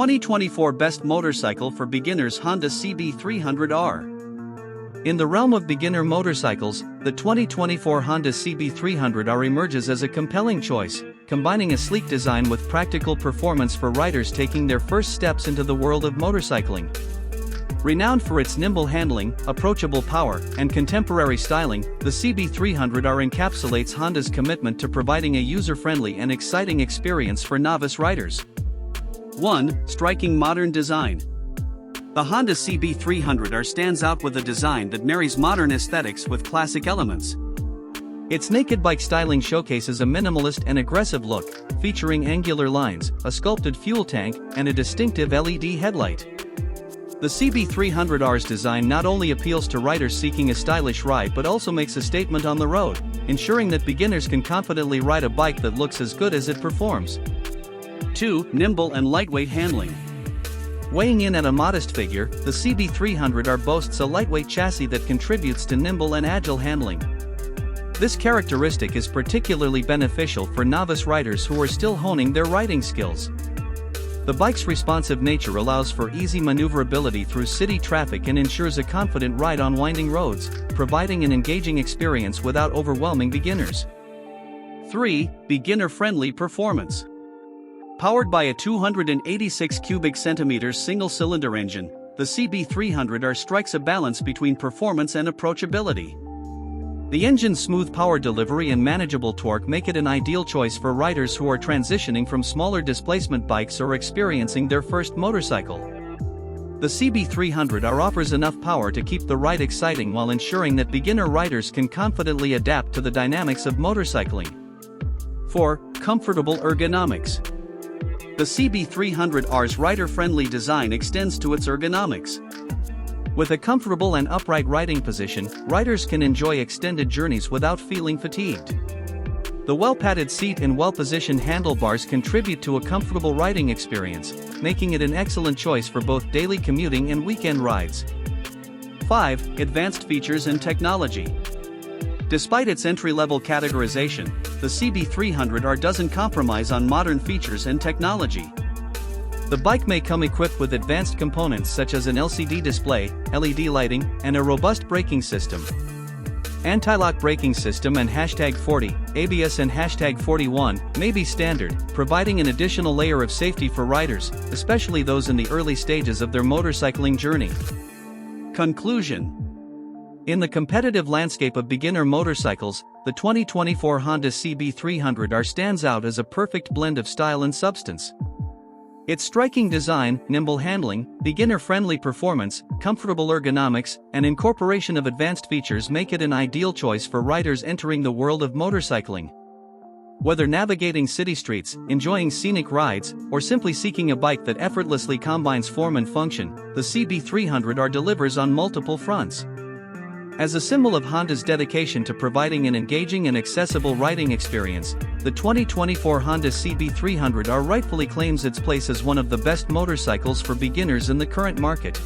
2024 Best Motorcycle for Beginners Honda CB300R. In the realm of beginner motorcycles, the 2024 Honda CB300R emerges as a compelling choice, combining a sleek design with practical performance for riders taking their first steps into the world of motorcycling. Renowned for its nimble handling, approachable power, and contemporary styling, the CB300R encapsulates Honda's commitment to providing a user-friendly and exciting experience for novice riders. 1. Striking modern design. The Honda CB300R stands out with a design that marries modern aesthetics with classic elements. Its naked bike styling showcases a minimalist and aggressive look, featuring angular lines, a sculpted fuel tank, and a distinctive LED headlight. The CB300R's design not only appeals to riders seeking a stylish ride but also makes a statement on the road, ensuring that beginners can confidently ride a bike that looks as good as it performs. 2. Nimble and lightweight handling. Weighing in at a modest figure, the CB300R boasts a lightweight chassis that contributes to nimble and agile handling. This characteristic is particularly beneficial for novice riders who are still honing their riding skills. The bike's responsive nature allows for easy maneuverability through city traffic and ensures a confident ride on winding roads, providing an engaging experience without overwhelming beginners. 3. Beginner-friendly performance. Powered by a 286 cubic centimeters single-cylinder engine, the CB300R strikes a balance between performance and approachability. The engine's smooth power delivery and manageable torque make it an ideal choice for riders who are transitioning from smaller displacement bikes or experiencing their first motorcycle. The CB300R offers enough power to keep the ride exciting while ensuring that beginner riders can confidently adapt to the dynamics of motorcycling. 4. Comfortable ergonomics. The CB300R's rider-friendly design extends to its ergonomics. With a comfortable and upright riding position, riders can enjoy extended journeys without feeling fatigued. The well-padded seat and well-positioned handlebars contribute to a comfortable riding experience, making it an excellent choice for both daily commuting and weekend rides. 5. Advanced features and technology. Despite its entry-level categorization, the CB300R doesn't compromise on modern features and technology. The bike may come equipped with advanced components such as an LCD display, LED lighting, and a robust braking system. Anti-lock braking system and #40, ABS and #41 may be standard, providing an additional layer of safety for riders, especially those in the early stages of their motorcycling journey. Conclusion. In the competitive landscape of beginner motorcycles, the 2024 Honda CB300R stands out as a perfect blend of style and substance. Its striking design, nimble handling, beginner-friendly performance, comfortable ergonomics, and incorporation of advanced features make it an ideal choice for riders entering the world of motorcycling. Whether navigating city streets, enjoying scenic rides, or simply seeking a bike that effortlessly combines form and function, the CB300R delivers on multiple fronts. As a symbol of Honda's dedication to providing an engaging and accessible riding experience, the 2024 Honda CB300R rightfully claims its place as one of the best motorcycles for beginners in the current market.